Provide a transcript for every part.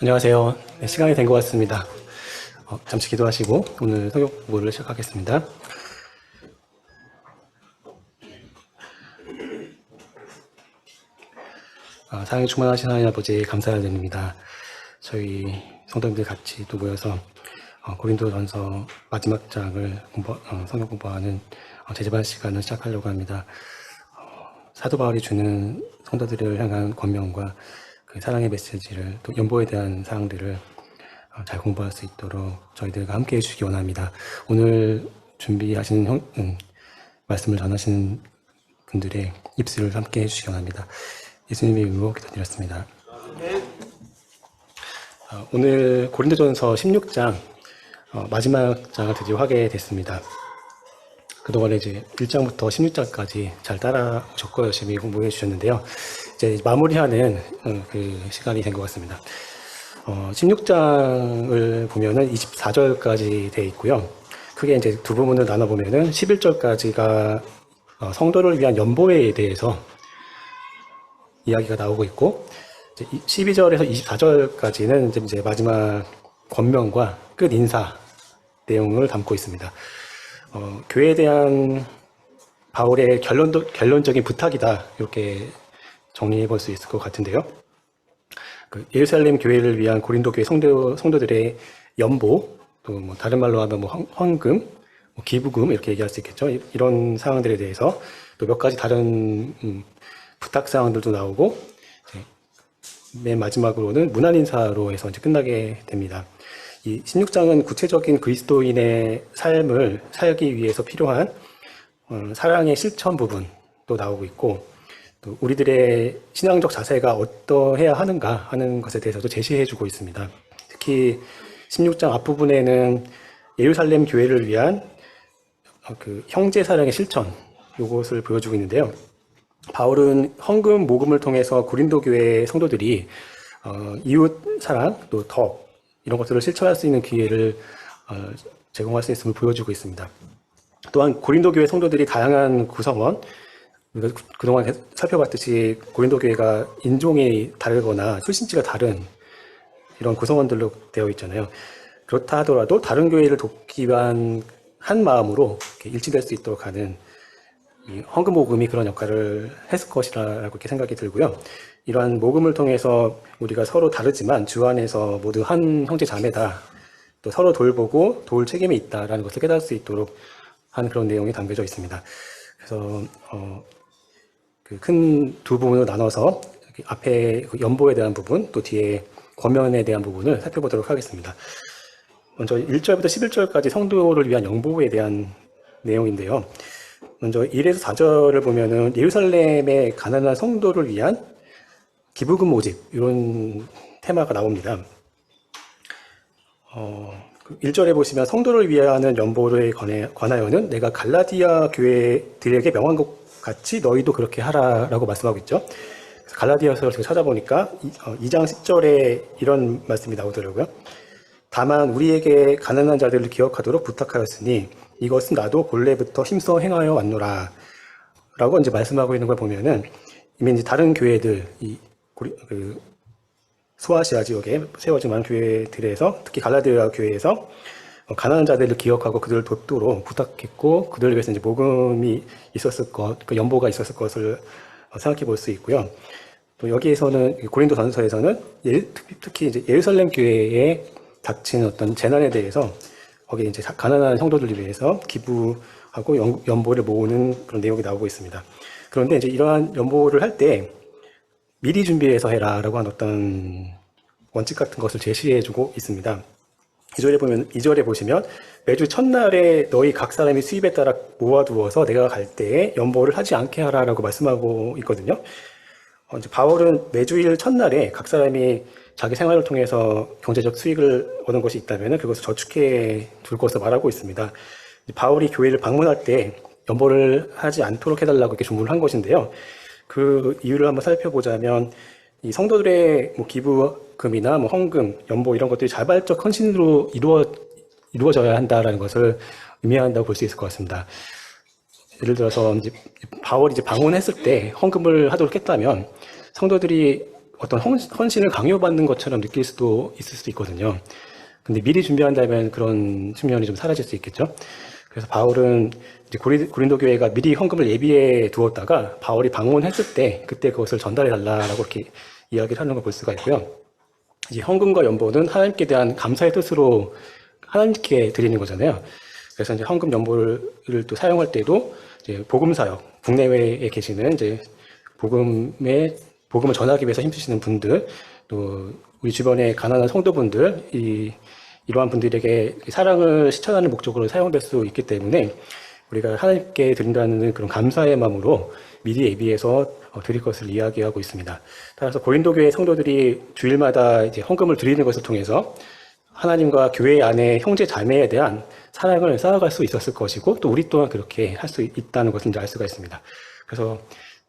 안녕하세요. 네, 시간이 된 것 같습니다. 잠시 기도하시고 오늘 성경 공부를 시작하겠습니다. 사랑에 충만하신 하나님 아버지 감사드립니다. 저희 성도님들 같이 또 모여서 고린도전서 마지막 장을 성경 공부하는 제자반 시간을 시작하려고 합니다. 사도 바울이 주는 성도들을 향한 권면과 그 사랑의 메시지를 또 연보에 대한 사항들을 잘 공부할 수 있도록 저희들과 함께 해주시기 원합니다. 오늘 준비하시는 말씀을 전하시는 분들의 입술을 함께 해주시기 원합니다. 예수님의 이름으로 기도드렸습니다. 오늘 고린도전서 16장 마지막 장을 드디어 하게 됐습니다. 그동안에 이제 1장부터 16장까지 잘 따라오셨고 열심히 공부해 주셨는데요. 이제 마무리하는 그 시간이 된 것 같습니다. 16장을 보면은 24절까지 되어 있고요. 크게 이제 두 부분을 나눠보면은 11절까지가 성도를 위한 연보에 대해서 이야기가 나오고 있고, 12절에서 24절까지는 이제 마지막 권면과 끝 인사 내용을 담고 있습니다. 교회에 대한 바울의 결론적인 부탁이다, 이렇게 정리해 볼 수 있을 것 같은데요. 그 예루살렘 교회를 위한 고린도 교회 성도들의 연보, 또 뭐 다른 말로 하면 뭐 헌금, 뭐 기부금 이렇게 얘기할 수 있겠죠. 이런 사항들에 대해서 또 몇 가지 다른 부탁 사항들도 나오고, 맨 마지막으로는 문안 인사로 해서 이제 끝나게 됩니다. 이 16장은 구체적인 그리스도인의 삶을 살기 위해서 필요한 사랑의 실천 부분도 나오고 있고, 또 우리들의 신앙적 자세가 어떠해야 하는가 하는 것에 대해서도 제시해주고 있습니다. 특히 16장 앞부분에는 예루살렘 교회를 위한 그 형제 사랑의 실천, 이것을 보여주고 있는데요. 바울은 헌금 모금을 통해서 고린도 교회 성도들이 이웃 사랑, 또 덕, 이런 것들을 실천할 수 있는 기회를 제공할 수 있음을 보여주고 있습니다. 또한 고린도 교회 성도들이 다양한 구성원, 우리가 그동안 살펴봤듯이 고린도 교회가 인종이 다르거나 출신지가 다른 이런 구성원들로 되어 있잖아요. 그렇다 하더라도 다른 교회를 돕기 위한 한 마음으로 일치될 수 있도록 하는 이 헌금 모금이 그런 역할을 했을 것이라고 이렇게 생각이 들고요. 이러한 모금을 통해서 우리가 서로 다르지만 주 안에서 모두 한 형제 자매다, 또 서로 돌보고 도울 책임이 있다라는 것을 깨달을 수 있도록 하는 그런 내용이 담겨져 있습니다. 그래서 그 큰 두 부분으로 나눠서 앞에 연보에 대한 부분, 또 뒤에 권면에 대한 부분을 살펴보도록 하겠습니다. 먼저 1절부터 11절까지 성도를 위한 연보에 대한 내용인데요. 먼저 1에서 4절을 보면은 예루살렘의 가난한 성도를 위한 기부금 모집, 이런 테마가 나옵니다. 1절에 보시면 성도를 위하는 연보에 관하여는 내가 갈라디아 교회들에게 명한 것 같이 너희도 그렇게 하라라고 말씀하고 있죠. 갈라디아서를 제가 찾아보니까 2장 10절에 이런 말씀이 나오더라고요. 다만 우리에게 가난한 자들을 기억하도록 부탁하였으니 이것은 나도 본래부터 힘써 행하여 왔노라 라고 이제 말씀하고 있는 걸 보면은, 이미 이제 다른 교회들, 소아시아 지역에 세워진 많은 교회들에서, 특히 갈라디아 교회에서 가난한 자들을 기억하고 그들을 돕도록 부탁했고, 그들을 위해서 이제 모금이 있었을 것, 그 연보가 있었을 것을 생각해 볼 수 있고요. 또 여기에서는 고린도 전서에서는 특히 이제 예루살렘 교회에 닥친 어떤 재난에 대해서 거기에 이제 가난한 성도들을 위해서 기부하고 연보를 모으는 그런 내용이 나오고 있습니다. 그런데 이제 이러한 연보를 할 때 미리 준비해서 해라라고 한 어떤 원칙 같은 것을 제시해주고 있습니다. 2절에 보시면 매주 첫날에 너희 각 사람이 수입에 따라 모아두어서 내가 갈 때에 연보를 하지 않게 하라라고 말씀하고 있거든요. 이제 바울은 매주일 첫날에 각 사람이 자기 생활을 통해서 경제적 수익을 얻은 것이 있다면 그것을 저축해 둘 것을 말하고 있습니다. 바울이 교회를 방문할 때 연보를 하지 않도록 해달라고 이렇게 주문을 한 것인데요. 그 이유를 한번 살펴보자면, 이 성도들의 뭐 기부금이나 뭐 헌금, 연보 이런 것들이 자발적 헌신으로 이루어져야 한다라는 것을 의미한다고 볼 수 있을 것 같습니다. 예를 들어서 이제 바울이 이제 방문했을 때 헌금을 하도록 했다면 성도들이 어떤 헌신을 강요받는 것처럼 느낄 수도 있을 수도 있거든요. 근데 미리 준비한다면 그런 측면이 좀 사라질 수 있겠죠. 그래서 바울은 이제 고린도 교회가 미리 헌금을 예비해 두었다가 바울이 방문했을 때 그때 그것을 전달해 달라라고 이렇게 이야기를 하는 걸 볼 수가 있고요. 이제 헌금과 연보는 하나님께 대한 감사의 뜻으로 하나님께 드리는 거잖아요. 그래서 이제 헌금 연보를 또 사용할 때도 이제 복음 사역, 국내외에 계시는 이제 복음을 전하기 위해서 힘쓰시는 분들, 또 우리 주변의 가난한 성도분들, 이러한 분들에게 사랑을 실천하는 목적으로 사용될 수 있기 때문에 우리가 하나님께 드린다는 그런 감사의 마음으로 미리 예비해서 드릴 것을 이야기하고 있습니다. 따라서 고린도 교회 성도들이 주일마다 이제 헌금을 드리는 것을 통해서 하나님과 교회 안에 형제 자매에 대한 사랑을 쌓아갈 수 있었을 것이고 또 우리 또한 그렇게 할 수 있다는 것을 이제 알 수가 있습니다. 그래서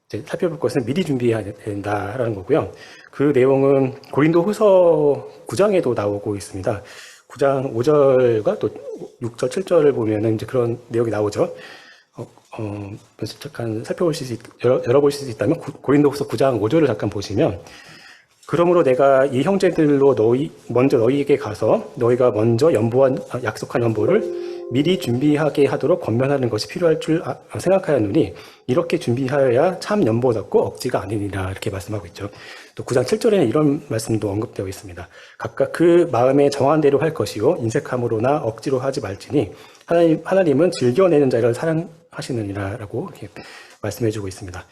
이제 살펴볼 것은 미리 준비해야 된다라는 거고요. 그 내용은 고린도 후서 9장에도 나오고 있습니다. 9장 5절과 또 6절, 7절을 보면은 이제 그런 내용이 나오죠. 잠깐 열어보실 수 있다면 고린도후서 9장 5절을 잠깐 보시면, 그러므로 내가 이 형제들로 먼저 너희에게 가서 너희가 먼저 약속한 연보를 미리 준비하게 하도록 권면하는 것이 필요할 줄 생각하였노니 이렇게 준비하여야 참 연보답고 억지가 아니니라, 이렇게 말씀하고 있죠. 또 9장 7절에는 이런 말씀도 언급되어 있습니다. 각각 그 마음에 정한 대로 할 것이요 인색함으로나 억지로 하지 말지니 하나님은 즐겨내는 자를 사랑하시느니라 라고 이렇게 말씀해주고 있습니다.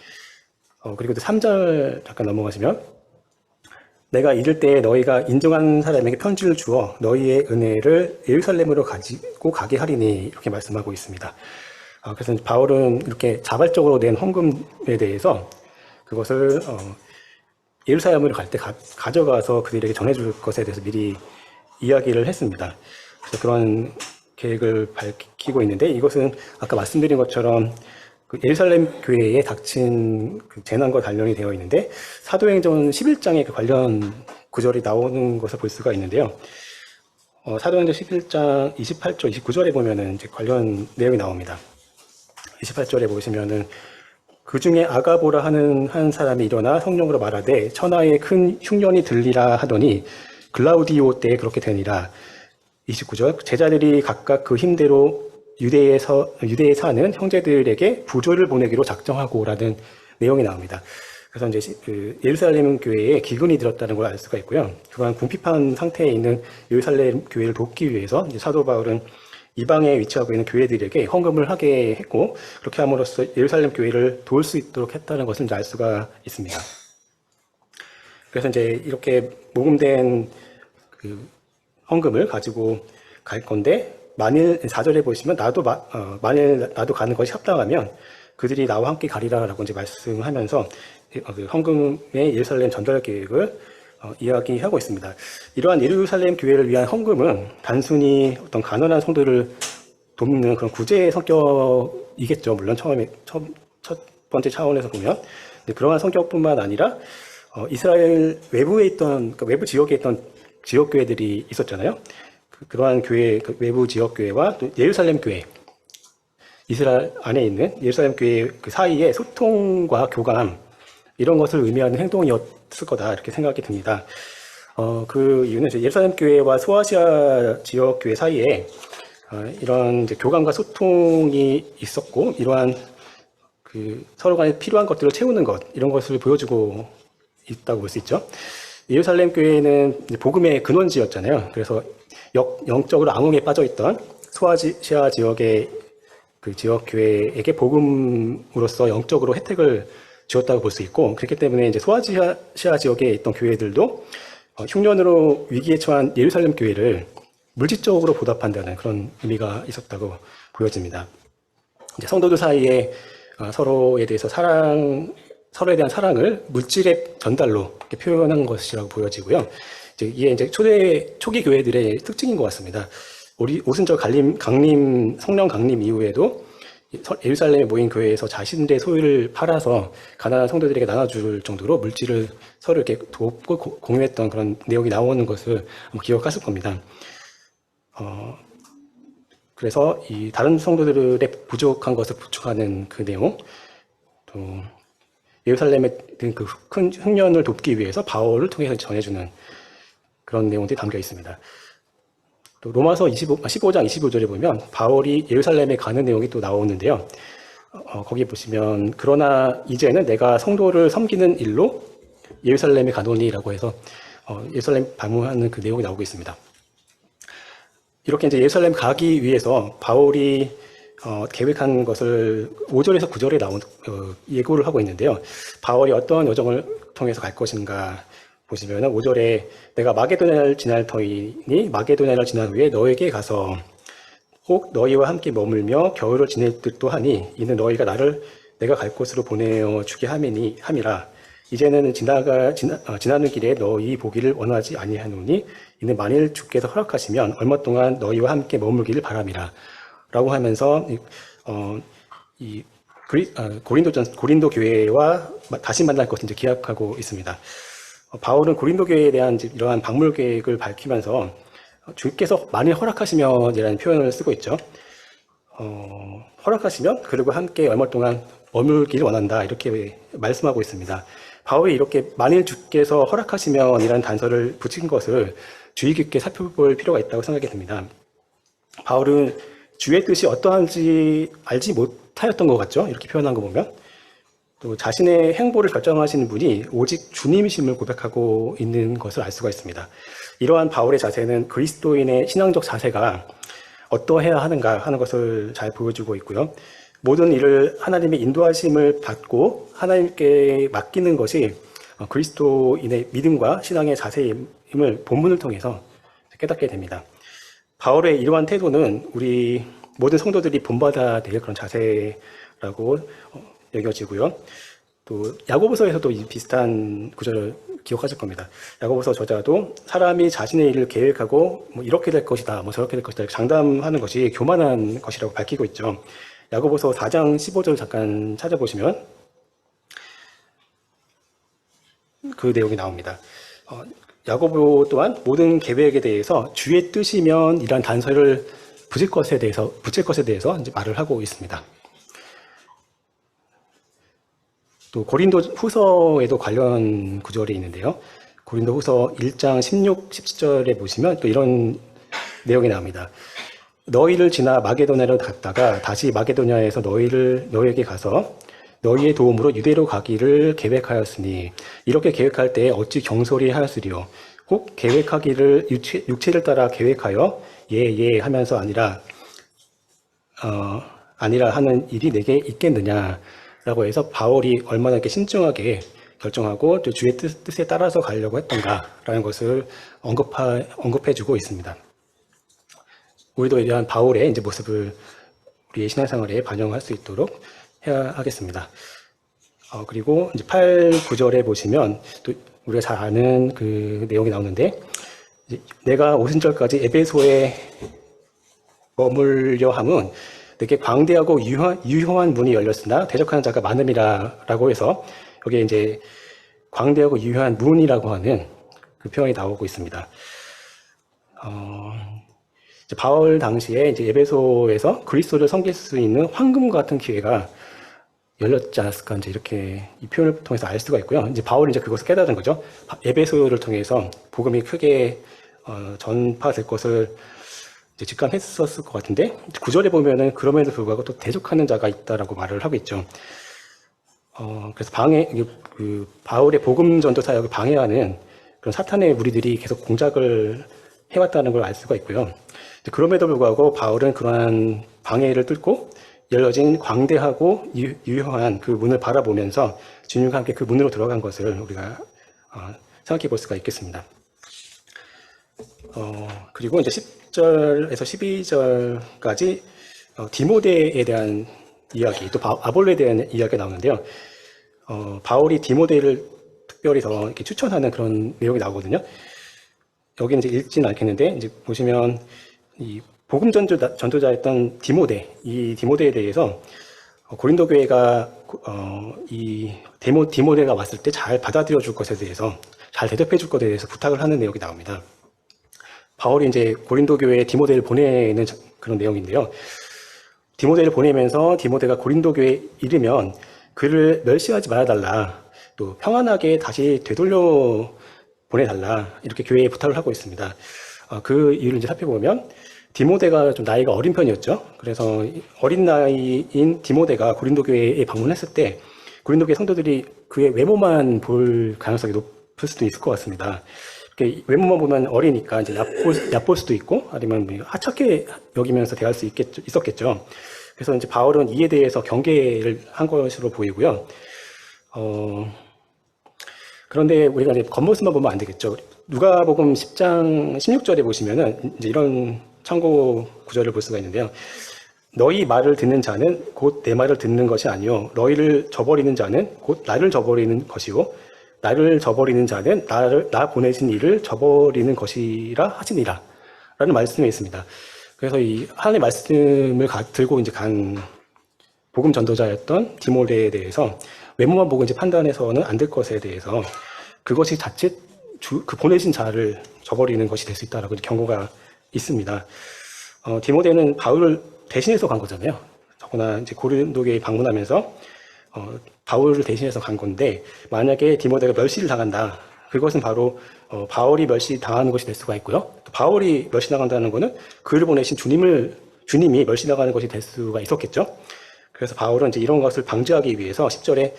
그리고 또 3절 잠깐 넘어가시면, 내가 이를 때 너희가 인정한 사람에게 편지를 주어 너희의 은혜를 예루살렘으로 가지고 가게 하리니, 이렇게 말씀하고 있습니다. 그래서 바울은 이렇게 자발적으로 낸 헌금에 대해서 그것을 예루살렘으로 갈 때 가져가서 그들에게 전해줄 것에 대해서 미리 이야기를 했습니다. 그래서 그런 계획을 밝히고 있는데, 이것은 아까 말씀드린 것처럼 그 예루살렘 교회에 닥친 그 재난과 관련이 되어 있는데, 사도행전 11장에 그 관련 구절이 나오는 것을 볼 수가 있는데요. 사도행전 11장 28절, 29절에 보면은 이제 관련 내용이 나옵니다. 28절에 보시면은, 그 중에 아가보라 하는 한 사람이 일어나 성령으로 말하되 천하에 큰 흉년이 들리라 하더니 글라우디오 때에 그렇게 되니라. 29절, 제자들이 각각 그 힘대로 유대에 사는 형제들에게 부조를 보내기로 작정하고라는 내용이 나옵니다. 그래서 이제 그 예루살렘 교회에 기근이 들었다는 걸 알 수가 있고요. 그간 궁핍한 상태에 있는 예루살렘 교회를 돕기 위해서 이제 사도 바울은 이방에 위치하고 있는 교회들에게 헌금을 하게 했고, 그렇게 함으로써 예루살렘 교회를 도울 수 있도록 했다는 것을 이제 알 수가 있습니다. 그래서 이제 이렇게 모금된 그 헌금을 가지고 갈 건데, 만일 4절에 보시면 만일 나도 가는 것이 합당하면 그들이 나와 함께 가리라라고 이제 말씀하면서 그 헌금의 예루살렘 전달 계획을 이야기하고 있습니다. 이러한 예루살렘 교회를 위한 헌금은 단순히 어떤 가난한 성도를 돕는 그런 구제의 성격이겠죠. 물론 첫 번째 차원에서 보면. 그러한 성격뿐만 아니라 이스라엘 외부에 있던, 그러니까 외부 지역에 있던 지역 교회들이 있었잖아요. 그러한 교회, 그 외부 지역 교회와 또 예루살렘 교회, 이스라엘 안에 있는 예루살렘 교회 그 사이에 소통과 교감, 이런 것을 의미하는 행동이었을 거다, 이렇게 생각이 듭니다. 그 이유는 예루살렘 교회와 소아시아 지역 교회 사이에 이런 이제 교감과 소통이 있었고, 이러한 그 서로 간에 필요한 것들을 채우는 것, 이런 것을 보여주고 있다고 볼 수 있죠. 예루살렘 교회는 복음의 근원지였잖아요. 그래서 영적으로 암흑에 빠져있던 소아시아 지역의 그 지역 교회에게 복음으로서 영적으로 혜택을 주었다고 볼 수 있고, 그렇기 때문에 이제 소아시아 지역에 있던 교회들도 흉년으로 위기에 처한 예루살렘 교회를 물질적으로 보답한다는 그런 의미가 있었다고 보여집니다. 이제 성도들 사이에 서로에 대한 사랑을 물질의 전달로 이렇게 표현한 것이라고 보여지고요. 이게 이제 초기 교회들의 특징인 것 같습니다. 오순절 성령 강림 이후에도 예루살렘에 모인 교회에서 자신들의 소유를 팔아서 가난한 성도들에게 나눠줄 정도로 물질을 서로 이렇게 돕고 공유했던 그런 내용이 나오는 것을 기억하실 겁니다. 그래서 이 다른 성도들의 부족한 것을 보충하는 그 내용, 또 예루살렘의 그 큰 흉년을 돕기 위해서 바울을 통해서 전해주는 그런 내용들이 담겨 있습니다. 또 로마서 15장 25절에 보면 바울이 예루살렘에 가는 내용이 또 나오는데요. 거기 보시면 그러나 이제는 내가 성도를 섬기는 일로 예루살렘에 가노니라고 해서 예루살렘 방문하는 그 내용이 나오고 있습니다. 이렇게 이제 예루살렘 가기 위해서 바울이 계획한 것을 5절에서 9절에 나온 예고를 하고 있는데요. 바울이 어떤 여정을 통해서 갈 것인가 보시면 5절에 내가 마게도냐를 지날 터이니 마게도냐를 지난 후에 너에게 가서 혹 너희와 함께 머물며 겨울을 지낼 듯도 하니 이는 너희가 나를 내가 갈 곳으로 보내어 주게 함이라. 이제는 지나는 길에 너희 보기를 원하지 아니하노니 이는 만일 주께서 허락하시면 얼마 동안 너희와 함께 머물기를 바람이라. 라고 하면서 고린도 교회와 다시 만날 것을 이제 기약하고 있습니다. 바울은 고린도 교회에 대한 이러한 방문 계획을 밝히면서 주께서 만일 허락하시면이라는 표현을 쓰고 있죠. 허락하시면 그리고 함께 얼마 동안 머물기를 원한다 이렇게 말씀하고 있습니다. 바울이 이렇게 만일 주께서 허락하시면이라는 단서를 붙인 것을 주의 깊게 살펴볼 필요가 있다고 생각이 듭니다. 바울은 주의 뜻이 어떠한지 알지 못하였던 것 같죠? 이렇게 표현한 거 보면. 또 자신의 행보를 결정하시는 분이 오직 주님이심을 고백하고 있는 것을 알 수가 있습니다. 이러한 바울의 자세는 그리스도인의 신앙적 자세가 어떠해야 하는가 하는 것을 잘 보여주고 있고요. 모든 일을 하나님의 인도하심을 받고 하나님께 맡기는 것이 그리스도인의 믿음과 신앙의 자세임을 본문을 통해서 깨닫게 됩니다. 바울의 이러한 태도는 우리 모든 성도들이 본받아야 될 그런 자세라고 여겨지고요. 또 야고보서에서도 비슷한 구절을 기억하실 겁니다. 야고보서 저자도 사람이 자신의 일을 계획하고 이렇게 될 것이다, 저렇게 될 것이다 장담하는 것이 교만한 것이라고 밝히고 있죠. 야고보서 4장 15절 잠깐 찾아보시면 그 내용이 나옵니다. 야고보 또한 모든 계획에 대해서 주의 뜻이면 이란 단서를 붙일 것에 대해서 이제 말을 하고 있습니다. 또 고린도 후서에도 관련 구절이 있는데요. 고린도 후서 1장 16, 17절에 보시면 또 이런 내용이 나옵니다. 너희를 지나 마게도냐로 갔다가 다시 마게도냐에서 너희에게 가서 너희의 도움으로 유대로 가기를 계획하였으니 이렇게 계획할 때 어찌 경솔히 하였으리요. 혹 계획하기를 육체를 따라 계획하여 예 하면서 아니라 하는 일이 내게 있겠느냐라고 해서 바울이 얼마나 이렇게 신중하게 결정하고 또 주의 뜻에 따라서 가려고 했던가라는 것을 언급해주고 있습니다. 우리도 이러한 바울의 이제 모습을 우리의 신앙생활에 반영할 수 있도록 해야 하겠습니다. 그리고 이제 8, 9절에 보시면 또 우리가 잘 아는 그 내용이 나오는데 내가 오순절까지 에베소에 머물려 함은 되게 광대하고 유효한 문이 열렸으나 대적하는 자가 많음이라 라고 해서 여기에 이제 광대하고 유효한 문이라고 하는 그 표현이 나오고 있습니다. 바울 당시에 이제 에베소에서 그리스도를 섬길 수 있는 황금 같은 기회가 열렸지 않았을까 이제 이렇게 이 표현을 통해서 알 수가 있고요. 이제 바울이 이제 그것을 깨달은 거죠. 에베소를 통해서 복음이 크게 전파될 것을 이제 직감했었을 것 같은데 9절에 보면은 그럼에도 불구하고 또 대적하는 자가 있다라고 말을 하고 있죠. 그래서 바울의 복음 전도 사역을 방해하는 그런 사탄의 무리들이 계속 공작을 해왔다는 걸 알 수가 있고요. 그럼에도 불구하고 바울은 그러한 방해를 뚫고 열려진 광대하고 유효한 그 문을 바라보면서 주님과 함께 그 문으로 들어간 것을 우리가 생각해 볼 수가 있겠습니다. 그리고 이제 10절에서 12절까지 디모데에 대한 이야기, 또 아볼로에 대한 이야기가 나오는데요. 바울이 디모데를 특별히 더 이렇게 추천하는 그런 내용이 나오거든요. 여기는 이제 읽지는 않겠는데, 이제 보시면 이 복음 전도자였던 이 디모데에 대해서 고린도 교회가 이 디모데가 왔을 때 잘 받아들여 줄 것에 대해서 잘 대접해 줄 것에 대해서 부탁을 하는 내용이 나옵니다. 바울이 이제 고린도 교회에 디모데를 보내는 그런 내용인데요. 디모데를 보내면서 디모데가 고린도 교회에 이르면 그를 멸시하지 말아달라, 또 평안하게 다시 되돌려 보내달라, 이렇게 교회에 부탁을 하고 있습니다. 그 이유를 이제 살펴보면 디모데가 좀 나이가 어린 편이었죠. 그래서 어린 나이인 디모데가 고린도 교회에 방문했을 때 고린도 교회 성도들이 그의 외모만 볼 가능성이 높을 수도 있을 것 같습니다. 외모만 보면 어리니까 이제 얕볼 수도 있고 아니면 하찮게 여기면서 대할 수 있었겠죠. 그래서 이제 바울은 이에 대해서 경계를 한 것으로 보이고요. 그런데 우리가 이제 겉모습만 보면 안 되겠죠. 누가복음 10장 16절에 보시면은 이제 이런 참고 구절을 볼 수가 있는데요. 너희 말을 듣는 자는 곧 내 말을 듣는 것이 아니요 너희를 저버리는 자는 곧 나를 저버리는 것이요 나를 저버리는 자는 나 보내신 이를 저버리는 것이라 하시니라 라는 말씀이 있습니다. 그래서 이 하나님의 말씀을 들고 이제 간 복음 전도자였던 디모데에 대해서 외모만 보고 이제 판단해서는 안 될 것에 대해서 그것이 자칫 그 보내신 자를 저버리는 것이 될 수 있다라고 경고가 있습니다. 디모데는 바울을 대신해서 간 거잖아요. 더구나 이제 고린도교에 방문하면서 바울을 대신해서 간 건데 만약에 디모데가 멸시를 당한다. 그것은 바로 바울이 멸시당하는 것이 될 수가 있고요. 또 바울이 멸시당한다는 것은 그를 보내신 주님이 멸시당하는 것이 될 수가 있었겠죠. 그래서 바울은 이제 이런 것을 방지하기 위해서 10절에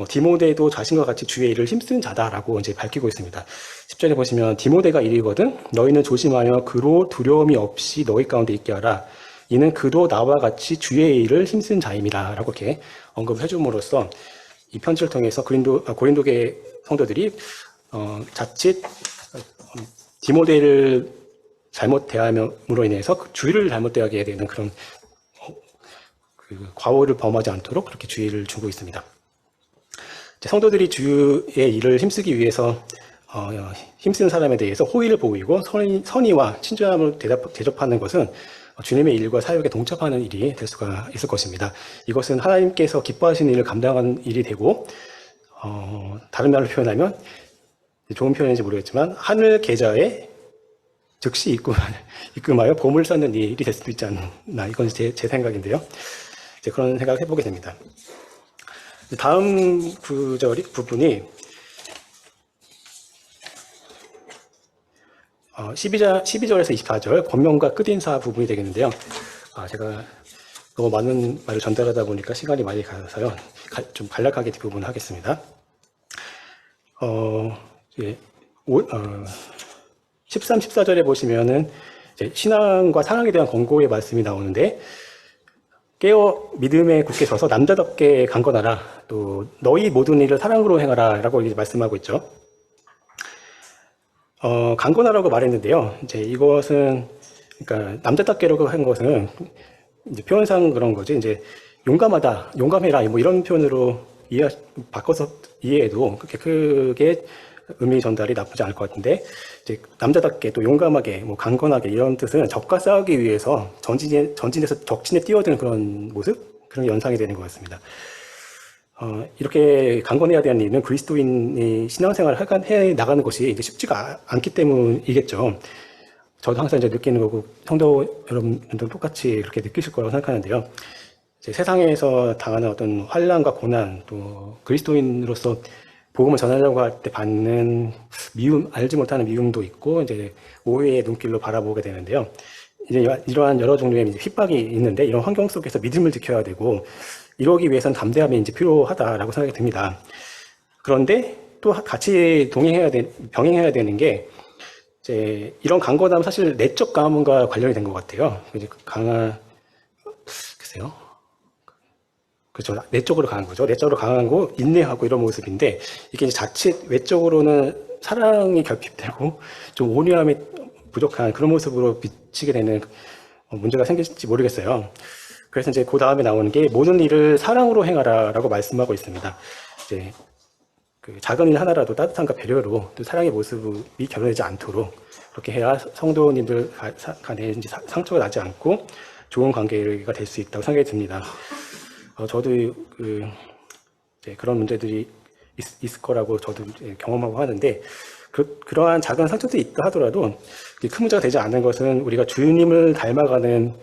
디모데도 자신과 같이 주의 일을 힘쓴 자다라고 이제 밝히고 있습니다. 10절에 보시면 디모데가 이르거든 너희는 조심하여 그로 두려움이 없이 너희 가운데 있게 하라. 이는 그도 나와 같이 주의 일을 힘쓴 자임이라 라고 이렇게 언급을 해줌으로써 이 편지를 통해서 고린도계 성도들이 자칫 디모데를 잘못 대함으로 인해서 그 주의를 잘못 대하게 되는 그런 과오를 범하지 않도록 그렇게 주의를 주고 있습니다. 성도들이 주의 일을 힘쓰기 위해서 힘쓰는 사람에 대해서 호의를 보이고 선의와 친절함을 대접하는 것은 주님의 일과 사역에 동참하는 일이 될 수가 있을 것입니다. 이것은 하나님께서 기뻐하시는 일을 감당하는 일이 되고 다른 말로 표현하면 좋은 표현인지 모르겠지만 하늘 계좌에 즉시 입금하여 보물 쌓는 일이 될 수도 있지 않나, 이건 제 생각인데요. 이제 그런 생각을 해보게 됩니다. 다음 부분이 12절에서 24절 권면과 끝인사 부분이 되겠는데요. 제가 너무 많은 말을 전달하다 보니까 시간이 많이 가서요. 좀 간략하게 뒷부분 하겠습니다. 13, 14절에 보시면은 이제 신앙과 사랑에 대한 권고의 말씀이 나오는데 깨어 믿음에 굳게 서서 남자답게 강건하라. 또 너희 모든 일을 사랑으로 행하라 라고 말씀하고 있죠. 강건하라고 말했는데요. 이제 이것은 그러니까 남자답게라고 한 것은 이제 표현상 그런 거지. 이제 용감하다, 용감해라 뭐 이런 표현으로 바꿔서 이해해도 그렇게 크게 의미 전달이 나쁘지 않을 것 같은데 이제 남자답게 또 용감하게 뭐 강건하게 이런 뜻은 적과 싸우기 위해서 전진에서 적진에 뛰어드는 그런 모습, 그런 연상이 되는 것 같습니다. 이렇게 강건해야 되는 이유는 그리스도인이 신앙생활을 해 나가는 것이 이제 쉽지가 않기 때문이겠죠. 저도 항상 이제 느끼는 거고 성도 여러분들도 똑같이 그렇게 느끼실 거라고 생각하는데요. 이제 세상에서 당하는 어떤 환난과 고난, 또 그리스도인으로서 복음을 전하려고 할 때 받는 미움, 알지 못하는 미움도 있고 이제 오해의 눈길로 바라보게 되는데요. 이제 이러한 여러 종류의 핍박이 있는데 이런 환경 속에서 믿음을 지켜야 되고 이러기 위해서는 담대함이 이제 필요하다라고 생각이 듭니다. 그런데 또 같이 병행해야 되는 게 이제 이런 강건함은 사실 내적 강함과 관련이 된 것 같아요. 이제 글쎄요. 그렇죠. 내적으로 강한 거죠. 내적으로 강하고 인내하고 이런 모습인데 이게 이제 자칫 외적으로는 사랑이 결핍되고 좀 온유함이 부족한 그런 모습으로 비치게 되는 문제가 생길지 모르겠어요. 그래서 이제 그 다음에 나오는 게 모든 일을 사랑으로 행하라라고 말씀하고 있습니다. 이제 그 작은 일 하나라도 따뜻함과 배려로 또 사랑의 모습이 결여되지 않도록 그렇게 해야 성도님들 간에 이제 상처가 나지 않고 좋은 관계가 될 수 있다고 생각이 듭니다. 저도 그런 문제들이 있을 거라고 저도 경험하고 하는데 그러한 작은 상처들이 있다 하더라도 큰 문제가 되지 않는 것은 우리가 주님을 닮아가는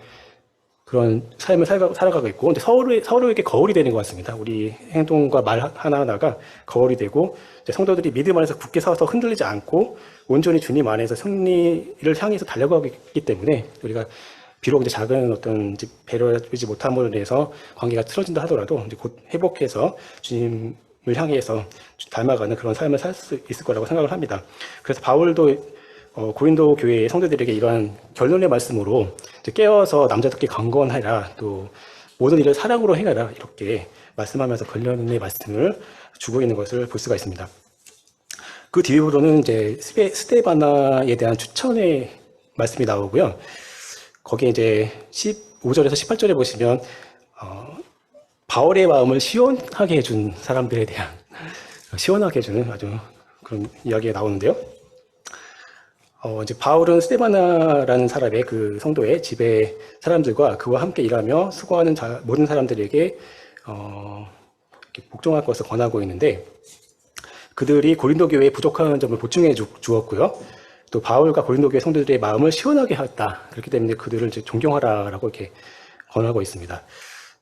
그런 삶을 살아가고 있고, 근데 서로에게 거울이 되는 것 같습니다. 우리 행동과 말 하나하나가 거울이 되고, 이제 성도들이 믿음 안에서 굳게 서서 흔들리지 않고 온전히 주님 안에서 승리를 향해서 달려가고 있기 때문에, 우리가 비록 이제 작은 어떤 이제 배려하지 못함으로 인해서 관계가 틀어진다 하더라도 이제 곧 회복해서 주님을 향해서 닮아가는 그런 삶을 살 수 있을 거라고 생각을 합니다. 그래서 바울도 고린도 교회의 성도들에게 이러한 결론의 말씀으로 이제 깨어서 남자답게 강건하라, 또 모든 일을 사랑으로 행하라, 이렇게 말씀하면서 결론의 말씀을 주고 있는 것을 볼 수가 있습니다. 그 뒤로는 이제 스데바나에 대한 추천의 말씀이 나오고요. 거기에 이제 15절에서 18절에 보시면 바울의 마음을 시원하게 해준 사람들에 대한, 시원하게 해주는 아주 그런 이야기가 나오는데요. 이제 바울은 스데바나라는 사람의 그 성도의 집의 사람들과 그와 함께 일하며 수고하는 모든 사람들에게 이렇게 복종할 것을 권하고 있는데, 그들이 고린도 교회에 부족한 점을 보충해 주었고요. 또 바울과 고린도 교회 성도들의 마음을 시원하게 했다. 그렇기 때문에 그들을 이제 존경하라라고 이렇게 권하고 있습니다.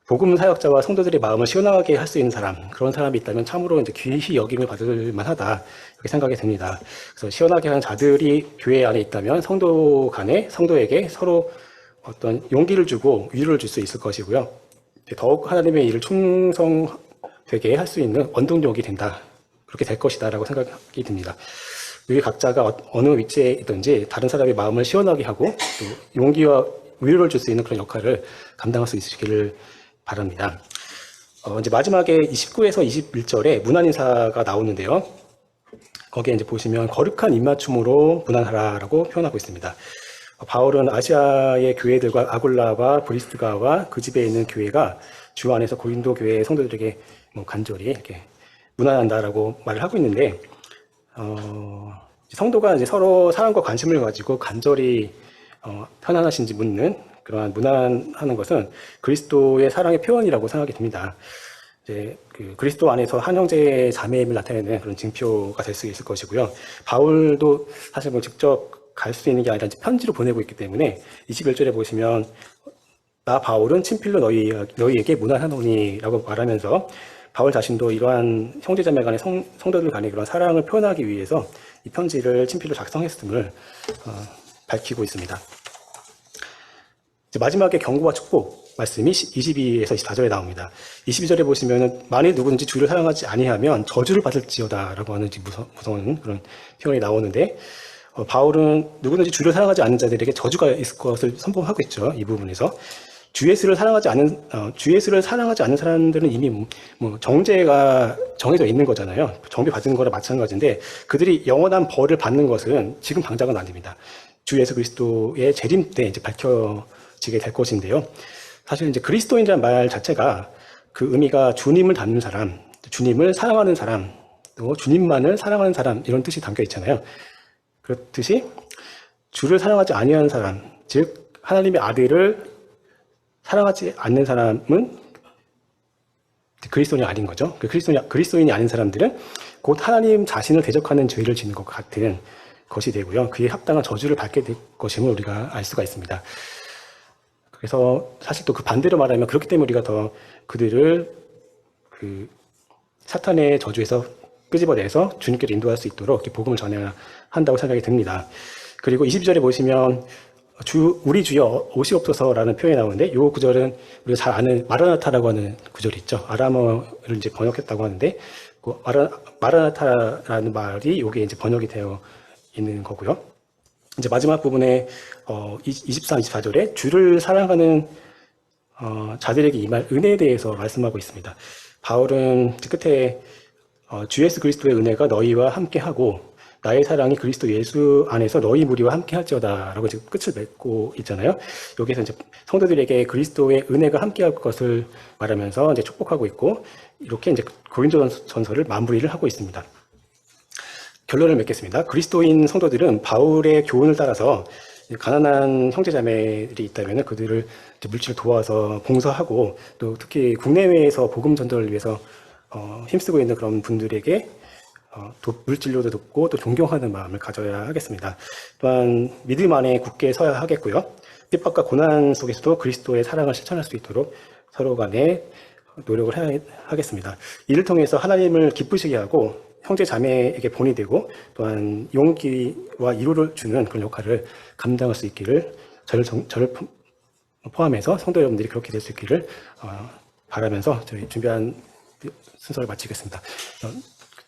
복음 사역자와 성도들의 마음을 시원하게 할 수 있는 사람, 그런 사람이 있다면 참으로 이제 귀히 여김을 받을 만하다, 이렇게 생각이 듭니다. 그래서 시원하게 하는 자들이 교회 안에 있다면 성도 간에, 성도에게 서로 어떤 용기를 주고 위로를 줄 수 있을 것이고요. 더욱 하나님의 일을 충성되게 할 수 있는 원동력이 된다, 그렇게 될 것이다 라고 생각이 듭니다. 우리 각자가 어느 위치에 있든지 다른 사람의 마음을 시원하게 하고 또 용기와 위로를 줄 수 있는 그런 역할을 감당할 수 있으시기를 바랍니다. 이제 마지막에 29에서 21절에 문안인사가 나오는데요. 거기에 이제 보시면 거룩한 입맞춤으로 문안하라라고 표현하고 있습니다. 바울은 아시아의 교회들과 아굴라와 브리스가와 그 집에 있는 교회가 주 안에서 고린도 교회의 성도들에게 간절히 이렇게 문안한다라고 말을 하고 있는데, 성도가 이제 서로 사랑과 관심을 가지고 간절히 편안하신지 묻는 그러한 문안하는 것은 그리스도의 사랑의 표현이라고 생각이 듭니다. 이제 그 그리스도 안에서 한 형제의 자매임을 나타내는 그런 징표가 될 수 있을 것이고요. 바울도 사실 직접 갈 수 있는 게 아니라 편지로 보내고 있기 때문에 21절에 보시면 나 바울은 친필로 너희에게 문안하노니라고 말하면서 바울 자신도 이러한 형제자매 간의 성도들 간의 그런 사랑을 표현하기 위해서 이 편지를 친필로 작성했음을 밝히고 있습니다. 마지막에 경고와 축복 말씀이 22에서 24절에 나옵니다. 22절에 보시면 만일 누구든지 주를 사랑하지 아니하면 저주를 받을지어다 라고 하는 무서운 그런 표현이 나오는데, 바울은 누구든지 주를 사랑하지 않는 자들에게 저주가 있을 것을 선포하고 있죠. 이 부분에서 주 예수를 사랑하지 않는 사람들은 이미 정죄가 정해져 있는 거잖아요. 정죄 받는 거랑 마찬가지인데, 그들이 영원한 벌을 받는 것은 지금 당장은 아닙니다. 주 예수 그리스도의 재림 때 이제 밝혀지게 될 것인데요. 사실 이제 그리스도인이라는 말 자체가 그 의미가 주님을 닮는 사람, 주님을 사랑하는 사람, 또 주님만을 사랑하는 사람, 이런 뜻이 담겨 있잖아요. 그렇듯이 주를 사랑하지 아니하는 사람, 즉 하나님의 아들을 사랑하지 않는 사람은 그리스도인이 아닌 거죠. 그리스도인이 아닌 사람들은 곧 하나님 자신을 대적하는 죄를 짓는 것 같은 것이 되고요. 그에 합당한 저주를 받게 될 것임을 우리가 알 수가 있습니다. 그래서 사실 또 그 반대로 말하면 그렇기 때문에 우리가 더 그들을 그 사탄의 저주에서 끄집어내서 주님께로 인도할 수 있도록 이렇게 복음을 전해야 한다고 생각이 듭니다. 그리고 22절에 보시면 우리 주여 오시옵소서라는 표현이 나오는데, 이 구절은 우리가 잘 아는 마라나타라고 하는 구절이 있죠. 아람어를 이제 번역했다고 하는데, 그 마라나타라는 말이 여기에 이제 번역이 되어 있는 거고요. 이제 마지막 부분에 23, 24절에 주를 사랑하는 자들에게 임할 은혜에 대해서 말씀하고 있습니다. 바울은 끝에 주 예수 그리스도의 은혜가 너희와 함께하고 나의 사랑이 그리스도 예수 안에서 너희 무리와 함께 할지어다라고 지금 끝을 맺고 있잖아요. 여기서 이제 성도들에게 그리스도의 은혜가 함께할 것을 말하면서 이제 축복하고 있고, 이렇게 이제 고린도전서를 마무리를 하고 있습니다. 결론을 맺겠습니다. 그리스도인 성도들은 바울의 교훈을 따라서 가난한 형제자매들이 있다면 그들을 물질을 도와서 봉사하고, 또 특히 국내외에서 복음 전도를 위해서 힘쓰고 있는 그런 분들에게 물질로도 돕고 또 존경하는 마음을 가져야 하겠습니다. 또한 믿음 안에 굳게 서야 하겠고요. 핍박과 고난 속에서도 그리스도의 사랑을 실천할 수 있도록 서로 간에 노력을 하겠습니다. 이를 통해서 하나님을 기쁘시게 하고 형제 자매에게 본이 되고 또한 용기와 위로를 주는 그런 역할을 감당할 수 있기를 저를 포함해서 성도 여러분들이 그렇게 될 수 있기를 바라면서 저희 준비한 순서를 마치겠습니다.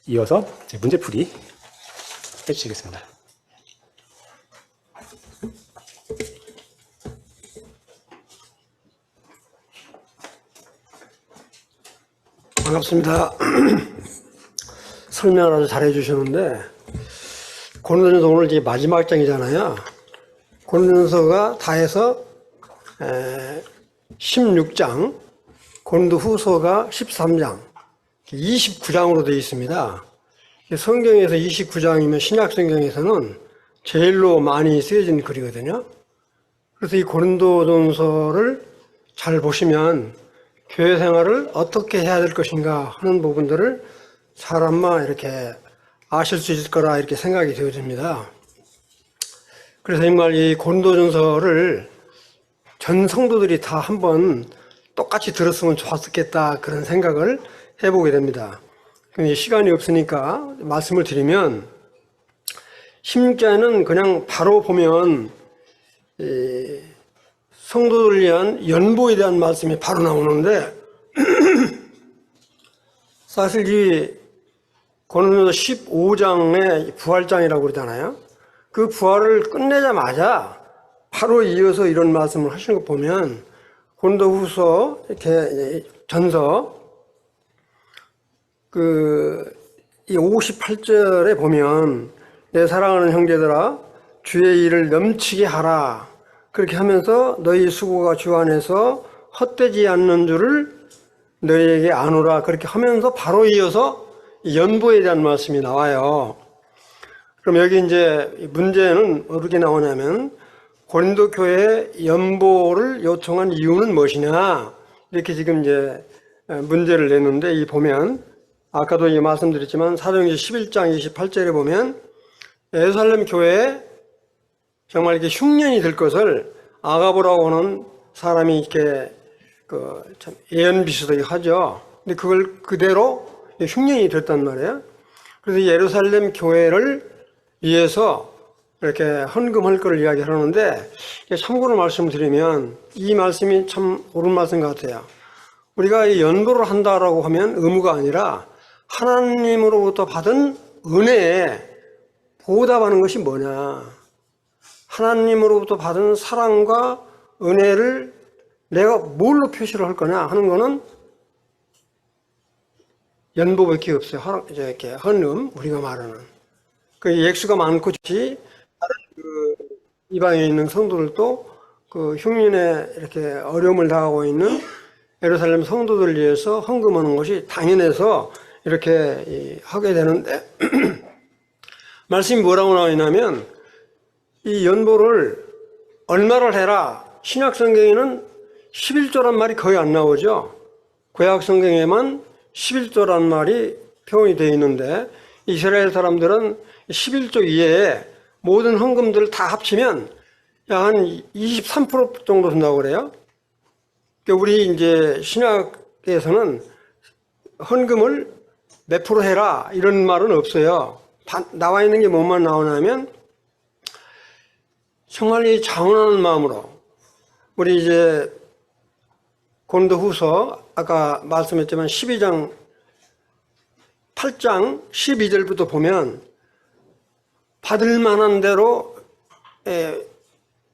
이어서 문제풀이 해주시겠습니다. 반갑습니다. 설명을 아주 잘해 주셨는데, 고린도전서 오늘 이제 마지막 장이잖아요. 고린도전서가 다 해서 16장, 고린도후서가 13장, 29장으로 되어 있습니다. 성경에서 29장이면 신약 성경에서는 제일로 많이 쓰여진 글이거든요. 그래서 이 고린도전서를 잘 보시면 교회 생활을 어떻게 해야 될 것인가 하는 부분들을 사람마 이렇게 아실 수 있을 거라 이렇게 생각이 되어집니다. 그래서 정말 이 고린도전서를 전 성도들이 다 한번 똑같이 들었으면 좋았겠다 그런 생각을 해보게 됩니다. 근데 시간이 없으니까 말씀을 드리면 16장에는 그냥 바로 보면 성도들을 위한 연보에 대한 말씀이 바로 나오는데 사실 이 고린도전서 15장의 부활장이라고 그러잖아요. 그 부활을 끝내자마자 바로 이어서 이런 말씀을 하시는 거 보면 고린도후서 이렇게 전서 이 58절에 보면 내 사랑하는 형제들아 주의 일을 넘치게 하라 그렇게 하면서 너희 수고가 주 안에서 헛되지 않는 줄을 너희에게 아노라 그렇게 하면서 바로 이어서 연보에 대한 말씀이 나와요. 그럼 여기 이제 문제는 어떻게 나오냐면 고린도 교회에 연보를 요청한 이유는 무엇이냐 이렇게 지금 이제 문제를 냈는데 이 보면 아까도 말씀드렸지만 사도행전 11장 28절에 보면 예루살렘 교회에 정말 이렇게 흉년이 될 것을 아가보라고 하는 사람이 이렇게 참 예언 비슷하게 하죠. 근데 그걸 그대로 흉년이 됐단 말이에요. 그래서 예루살렘 교회를 위해서 이렇게 헌금할 것을 이야기하는데 참고로 말씀드리면 이 말씀이 참 옳은 말씀 같아요. 우리가 연보를 한다라고 하면 의무가 아니라 하나님으로부터 받은 은혜에 보답하는 것이 뭐냐. 하나님으로부터 받은 사랑과 은혜를 내가 뭘로 표시를 할 거냐 하는 거는 연보밖에 없어요. 이렇게 헌금, 우리가 말하는. 그 액수가 많고, 다른 이방에 있는 성도들도 그 흉년에 이렇게 어려움을 당하고 있는 예루살렘 성도들을 위해서 헌금하는 것이 당연해서 이렇게 하게 되는데, 말씀이 뭐라고 나와 있냐면, 이 연보를 얼마를 해라. 신약 성경에는 11조란 말이 거의 안 나오죠. 구약 성경에만 11조란 말이 표현이 되어 있는데 이스라엘 사람들은 11조 이외에 모든 헌금들을 다 합치면 약 한 23% 정도 된다고 그래요. 그러니까 우리 이제 신약에서는 헌금을 몇 프로 해라 이런 말은 없어요. 나와 있는 게 뭐만 나오냐면 정말 이 자원하는 마음으로 우리 이제 고린도후서 아까 말씀했지만 12장 8장 12절부터 보면 받을 만한 대로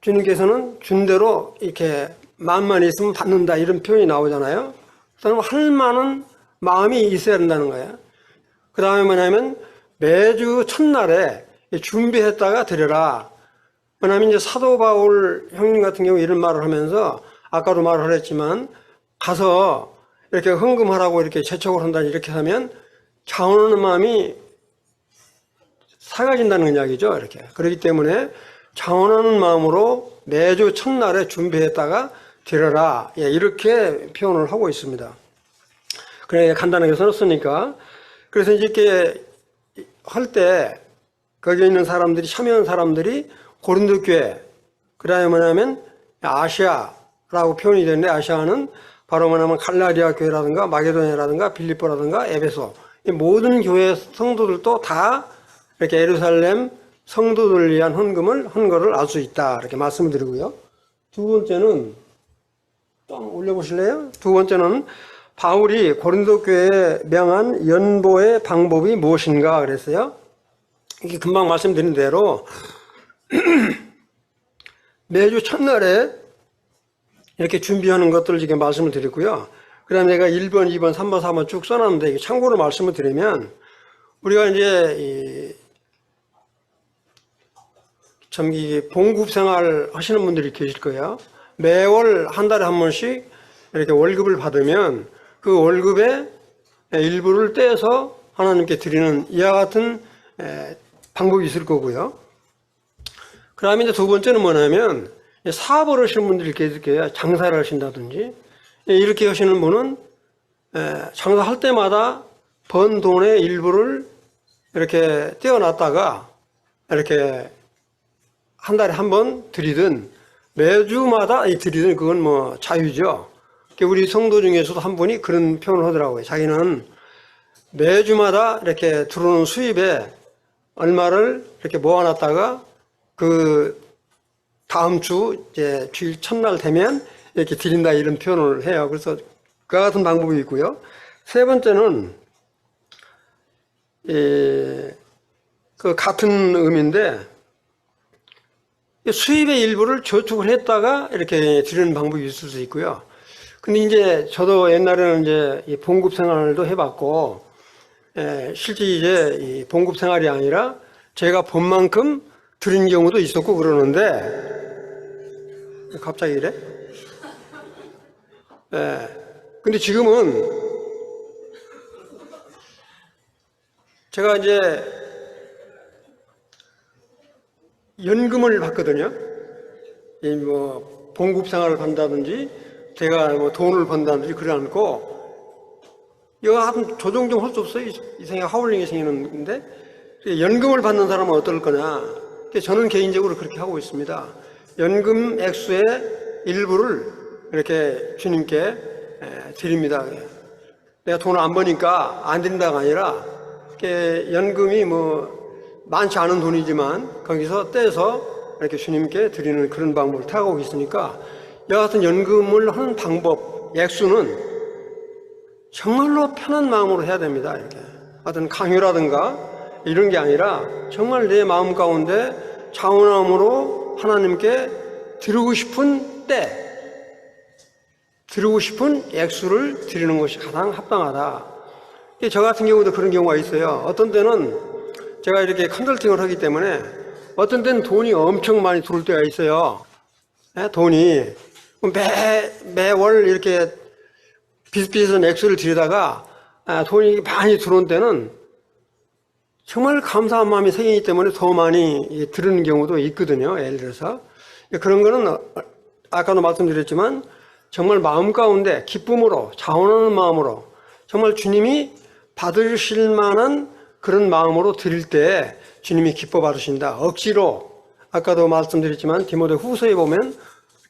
주님께서는 준 대로 이렇게 마음만 있으면 받는다 이런 표현이 나오잖아요. 그래서 할 만한 마음이 있어야 된다는 거예요. 그 다음에 뭐냐면 매주 첫날에 준비했다가 드려라. 왜냐하면 이제 사도 바울 형님 같은 경우 이런 말을 하면서 아까도 말을 했지만 가서 이렇게 헌금하라고 이렇게 재촉을 한다 이렇게 하면 자원하는 마음이 사가진다는 이야기죠. 이렇게. 그렇기 때문에 자원하는 마음으로 매주 첫날에 준비했다가 드려라. 예, 이렇게 표현을 하고 있습니다. 그래 간단하게 써놨으니까. 그래서 이렇게 할 때 거기 있는 사람들이 참여한 사람들이 고린도 교회, 그 다음에 뭐냐면 아시아라고 표현이 되는데, 아시아는 바로 뭐냐면 갈라디아 교회라든가 마게도냐라든가 빌립보라든가 에베소, 이 모든 교회 성도들도 다 이렇게 예루살렘 성도들을 위한 헌 거를 알 수 있다, 이렇게 말씀을 드리고요. 두 번째는 좀 올려보실래요? 두 번째는 바울이 고린도 교회에 명한 연보의 방법이 무엇인가 그랬어요. 이게 금방 말씀드린 대로 매주 첫날에 이렇게 준비하는 것들을 지금 말씀을 드렸고요. 그 다음에 내가 1번, 2번, 3번, 4번 쭉 써놨는데, 참고로 말씀을 드리면, 우리가 이제, 봉급 생활 하시는 분들이 계실 거예요. 매월 한 달에 한 번씩 이렇게 월급을 받으면 그 월급의 일부를 떼서 하나님께 드리는 이와 같은 방법이 있을 거고요. 그 다음에 이제 두 번째는 뭐냐면, 사업을 하시는 분들이 계실 거예요. 장사를 하신다든지. 이렇게 하시는 분은 장사할 때마다 번 돈의 일부를 이렇게 떼어놨다가 이렇게 한 달에 한 번 드리든 매주마다 드리든 그건 뭐 자유죠. 우리 성도 중에서도 한 분이 그런 표현을 하더라고요. 자기는 매주마다 이렇게 들어오는 수입에 얼마를 이렇게 모아놨다가 그 다음 주 이제 주일 첫날 되면 이렇게 드린다, 이런 표현을 해요. 그래서 그와 같은 방법이 있고요. 세 번째는 그 같은 의미인데, 수입의 일부를 저축을 했다가 이렇게 드리는 방법이 있을 수 있고요. 근데 이제 저도 옛날에는 이제 봉급 생활도 해봤고, 실제 이제 이 봉급 생활이 아니라 제가 본 만큼 드린 경우도 있었고 그러는데, 갑자기 이래? 근데 지금은 제가 이제 연금을 받거든요. 뭐 봉급 생활을 한다든지 제가 뭐 돈을 번다든지 그러지 않고, 이거 한 조정 좀 할 수 없어요? 이 생각 하울링이 생기는데, 연금을 받는 사람은 어떨 거냐? 저는 개인적으로 그렇게 하고 있습니다. 연금 액수의 일부를 이렇게 주님께 드립니다. 내가 돈을 안 버니까 안 드린다가 아니라, 연금이 뭐 많지 않은 돈이지만 거기서 떼서 이렇게 주님께 드리는 그런 방법을 타고 있으니까, 이와 같은 연금을 하는 방법, 액수는 정말로 편한 마음으로 해야 됩니다. 이렇게 어떤 강요라든가 이런 게 아니라 정말 내 마음 가운데 자원함으로 하나님께 드리고 싶은 때, 드리고 싶은 액수를 드리는 것이 가장 합당하다. 저 같은 경우도 그런 경우가 있어요. 어떤 때는 제가 이렇게 컨설팅을 하기 때문에 어떤 때는 돈이 엄청 많이 들어올 때가 있어요. 돈이 매월 이렇게 비슷비슷한 액수를 들이다가 돈이 많이 들어온 때는 정말 감사한 마음이 생기기 때문에 더 많이 들은 경우도 있거든요. 예를 들어서 그런 거는 아까도 말씀드렸지만 정말 마음 가운데 기쁨으로, 자원하는 마음으로, 정말 주님이 받으실 만한 그런 마음으로 드릴 때 주님이 기뻐 받으신다. 억지로, 아까도 말씀드렸지만 디모데 후서에 보면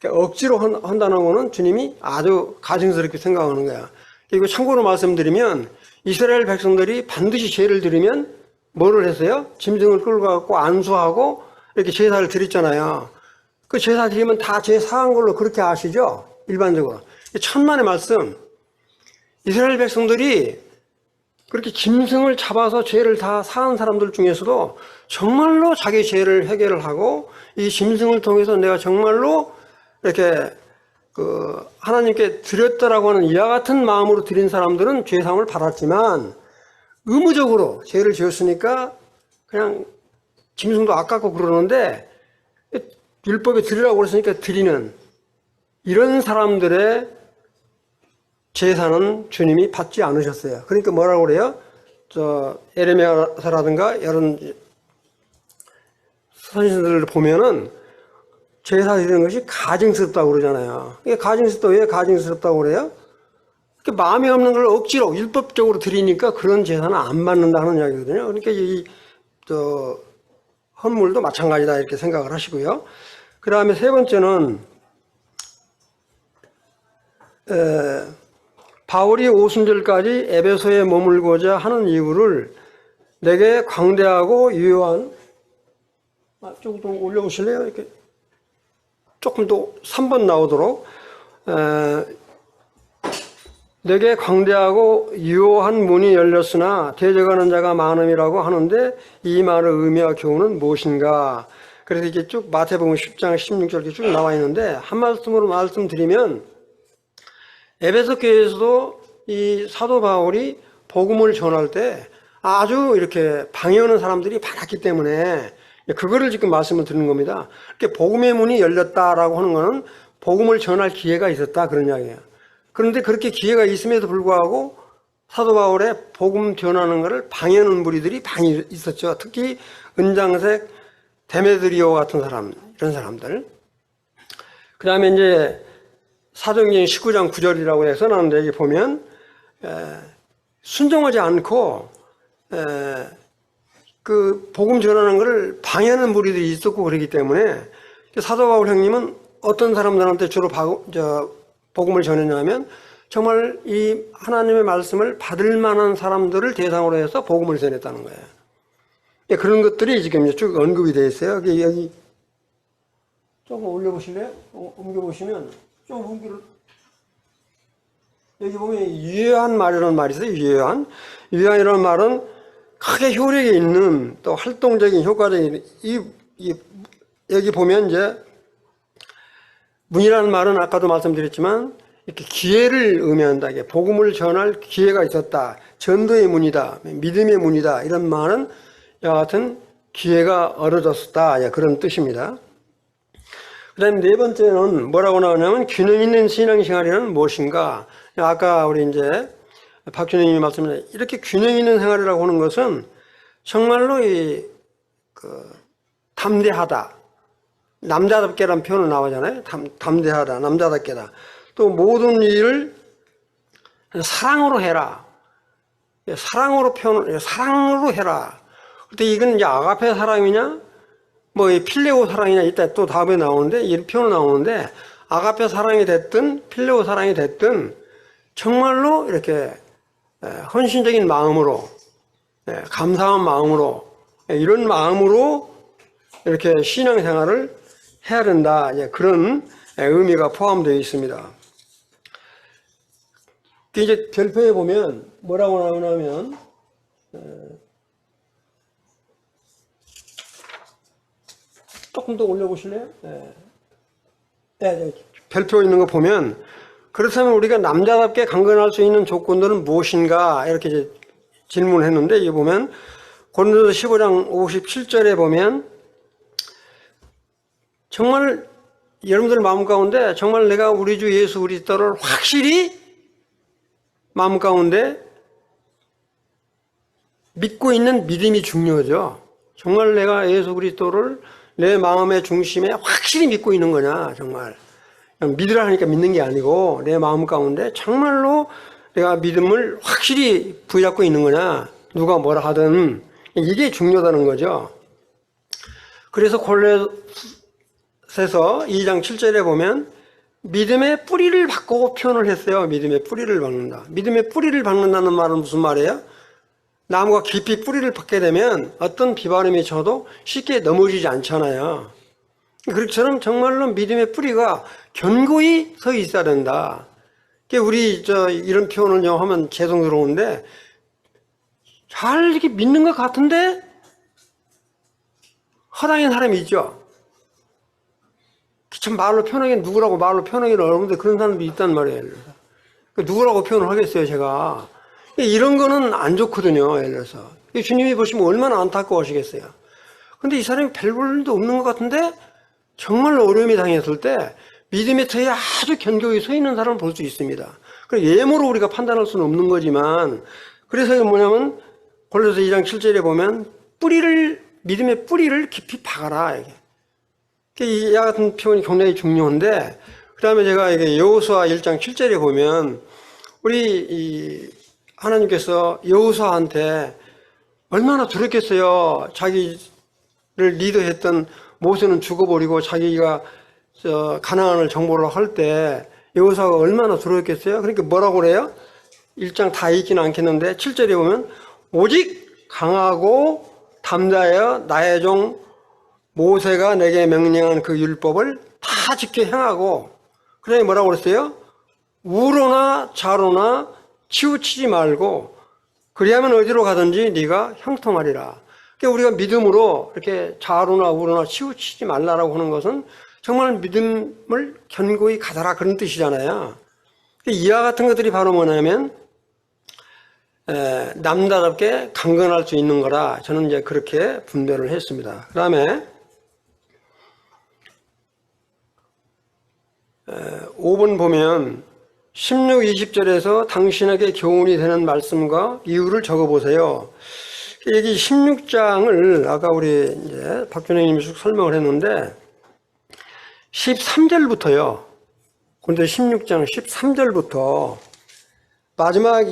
억지로 한다는 거는 주님이 아주 가증스럽게 생각하는 거야. 그리고 참고로 말씀드리면 이스라엘 백성들이 반드시 죄를 드리면 뭐를 했어요? 짐승을 끌고 가고 안수하고 이렇게 제사를 드렸잖아요. 그 제사 드리면 다 죄 사한 걸로 그렇게 아시죠? 일반적으로. 천만의 말씀. 이스라엘 백성들이 그렇게 짐승을 잡아서 죄를 다 사한 사람들 중에서도 정말로 자기 죄를 해결을 하고 이 짐승을 통해서 내가 정말로 이렇게 하나님께 드렸다라고 하는 이와 같은 마음으로 드린 사람들은 죄사함을 받았지만, 의무적으로 죄를 지었으니까 그냥 짐승도 아깝고 그러는데 율법에 드리라고 그랬으니까 드리는 이런 사람들의 제사는 주님이 받지 않으셨어요. 그러니까 뭐라고 그래요? 에레미야서라든가 이런 선지자들을 보면은 제사 드리는 것이 가증스럽다고 그러잖아요. 이게 왜 가증스럽다고 그래요? 마음에 없는 걸 억지로 율법적으로 드리니까 그런 제사는 안 받는다는 이야기거든요. 그러니까 헌물도 마찬가지다 이렇게 생각을 하시고요. 그 다음에 세 번째는 바울이 오순절까지 에베소에 머물고자 하는 이유를 내게 광대하고 유효한, 조금 더 올려보실래요? 이렇게 조금 더 3번 나오도록. 내게 광대하고 유효한 문이 열렸으나 대적하는 자가 많음이라고 하는데 이 말의 의미와 교훈은 무엇인가? 그래서 이렇게 쭉 마태복음 10장 16절 이렇게 쭉 나와 있는데, 한 말씀으로 말씀드리면 에베소 교회에서도 이 사도 바울이 복음을 전할 때 아주 이렇게 방해하는 사람들이 많았기 때문에 그거를 지금 말씀을 드리는 겁니다. 이렇게 복음의 문이 열렸다라고 하는 거는 복음을 전할 기회가 있었다, 그런 이야기예요. 그런데 그렇게 기회가 있음에도 불구하고 사도 바울의 복음 전하는 것을 방해하는 무리들이 많이 있었죠. 특히 은장색 데메드리오 같은 사람, 이런 사람들. 그 다음에 이제 사도행전 19장 9절이라고 해서 나오는데, 여기 보면 순종하지 않고 그 복음 전하는 것을 방해하는 무리들이 있었고 그러기 때문에 사도 바울 형님은 어떤 사람들한테 주로 복음을 전했냐면 정말 이 하나님의 말씀을 받을 만한 사람들을 대상으로 해서 복음을 전했다는 거예요. 그런 것들이 지금 쭉 언급이 되어 있어요. 여기 조금 올려보실래요? 옮겨보시면 좀 옮기를. 여기 보면 유효한 말이라는 말이 있어요. 유효한이라는 말은 크게 효력이 있는, 또 활동적인, 효과적인, 여기 보면 이제 문이라는 말은 아까도 말씀드렸지만 이렇게 기회를 의미한다. 복음을 전할 기회가 있었다. 전도의 문이다. 믿음의 문이다. 이런 말은 여하튼 기회가 얻어졌었다. 그런 뜻입니다. 그 다음에 네 번째는 뭐라고 나오냐면 균형 있는 신앙생활이란 무엇인가. 아까 우리 이제 박준영님이 말씀하신 이렇게 균형 있는 생활이라고 하는 것은 정말로 담대하다. 남자답게라는 표현을 나오잖아요. 담대하다, 남자답게다. 또 모든 일을 사랑으로 해라. 사랑으로 해라. 근데 이건 이제 아가페 사랑이냐, 뭐 필레오 사랑이냐, 이따 또 다음에 나오는데, 이런 표현 나오는데, 아가페 사랑이 됐든, 필레오 사랑이 됐든, 정말로 이렇게 헌신적인 마음으로, 감사한 마음으로, 이런 마음으로 이렇게 신앙생활을 해야 된다. 그런 의미가 포함되어 있습니다. 이제 별표에 보면 뭐라고 나오냐면, 조금 더 올려보실래요? 별표 있는 거 보면, 그렇다면 우리가 남자답게 강건할 수 있는 조건들은 무엇인가? 이렇게 이제 질문을 했는데, 여기 보면, 고린도서 15장 57절에 보면, 정말 여러분들 마음 가운데 정말 내가 우리 주 예수 그리스도를 확실히 마음 가운데 믿고 있는 믿음이 중요하죠. 정말 내가 예수 그리스도를 내 마음의 중심에 확실히 믿고 있는 거냐, 정말. 그냥 믿으라 하니까 믿는 게 아니고 내 마음 가운데 정말로 내가 믿음을 확실히 부여잡고 있는 거냐, 누가 뭐라 하든 이게 중요하다는 거죠. 그래서 골로새서 2장 7절에 보면 믿음의 뿌리를 받고 표현을 했어요. 믿음의 뿌리를 받는다. 믿음의 뿌리를 받는다는 말은 무슨 말이에요? 나무가 깊이 뿌리를 받게 되면 어떤 비바람이 쳐도 쉽게 넘어지지 않잖아요. 그렇처럼 정말로 믿음의 뿌리가 견고히 서 있어야 된다. 우리 이런 표현을 하면 죄송스러운데 잘 이렇게 믿는 것 같은데 허당인 사람이 있죠. 참 말로 표현하기는 누구라고 말로 표현하기는 어려운데 그런 사람들이 있단 말이에요. 누구라고 표현을 하겠어요, 제가. 이런 거는 안 좋거든요, 예를 들어서. 주님이 보시면 얼마나 안타까워하시겠어요. 근데 이 사람이 별볼도 없는 것 같은데 정말로 어려움이 당했을 때 믿음의 터에 아주 견고히 서 있는 사람을 볼 수 있습니다. 예모로 우리가 판단할 수는 없는 거지만, 그래서 이게 뭐냐면 골로새 2장 7절에 보면 믿음의 뿌리를 깊이 박아라. 이 같은 표현이 굉장히 중요한데, 그 다음에 제가 이게 여호수아 1장 7절에 보면 우리 하나님께서 여호수아한테 얼마나 두렵겠어요. 자기를 리더했던 모세는 죽어버리고 자기가 가나안을 정복을 할 때 여호수아가 얼마나 두려웠겠어요? 그러니까 뭐라고 그래요? 1장 다 읽지는 않겠는데 7절에 보면 오직 강하고 담대하여 나의 종 모세가 내게 명령한 그 율법을 다 지켜 행하고, 그러니 뭐라고 그랬어요? 우로나 좌로나 치우치지 말고 그리하면 어디로 가든지 네가 형통하리라. 그러니까 우리가 믿음으로 이렇게 좌로나 우로나 치우치지 말라라고 하는 것은 정말 믿음을 견고히 가져라 그런 뜻이잖아요. 이와 같은 것들이 바로 뭐냐면 남자답게 강건할 수 있는 거라 저는 이제 그렇게 분별을 했습니다. 그 다음에 5번 보면 16, 20절에서 당신에게 교훈이 되는 말씀과 이유를 적어보세요. 여기 16장을 아까 우리 이제 박준혜님이 쭉 설명을 했는데 13절부터요. 근데 16장 13절부터 마지막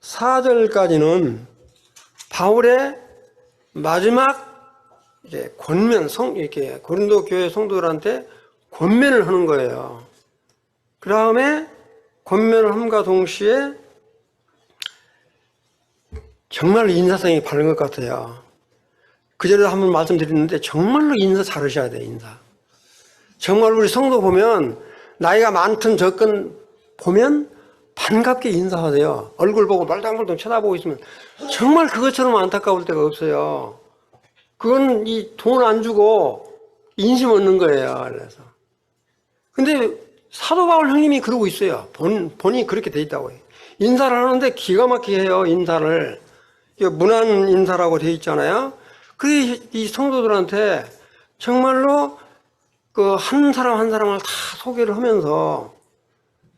24절까지는 바울의 마지막 이제 권면 이렇게 고린도 교회 성도들한테 권면을 하는 거예요. 그 다음에 권면을 함과 동시에 정말로 인사성이 바른 것 같아요. 그 전에도 한번 말씀드렸는데 정말로 인사 잘하셔야 돼요. 인사. 정말 우리 성도 보면 나이가 많든 적건 보면 반갑게 인사하세요. 얼굴 보고 말당말당 쳐다보고 있으면 정말 그것처럼 안타까울 때가 없어요. 그건 이 돈 안 주고 인심 얻는 거예요. 그래서. 근데 사도 바울 형님이 그러고 있어요. 본인이 그렇게 돼 있다고 해요. 인사를 하는데 기가 막히게 해요. 인사를. 문안 인사라고 돼 있잖아요. 그게 이 성도들한테 정말로 그 한 사람 한 사람을 다 소개를 하면서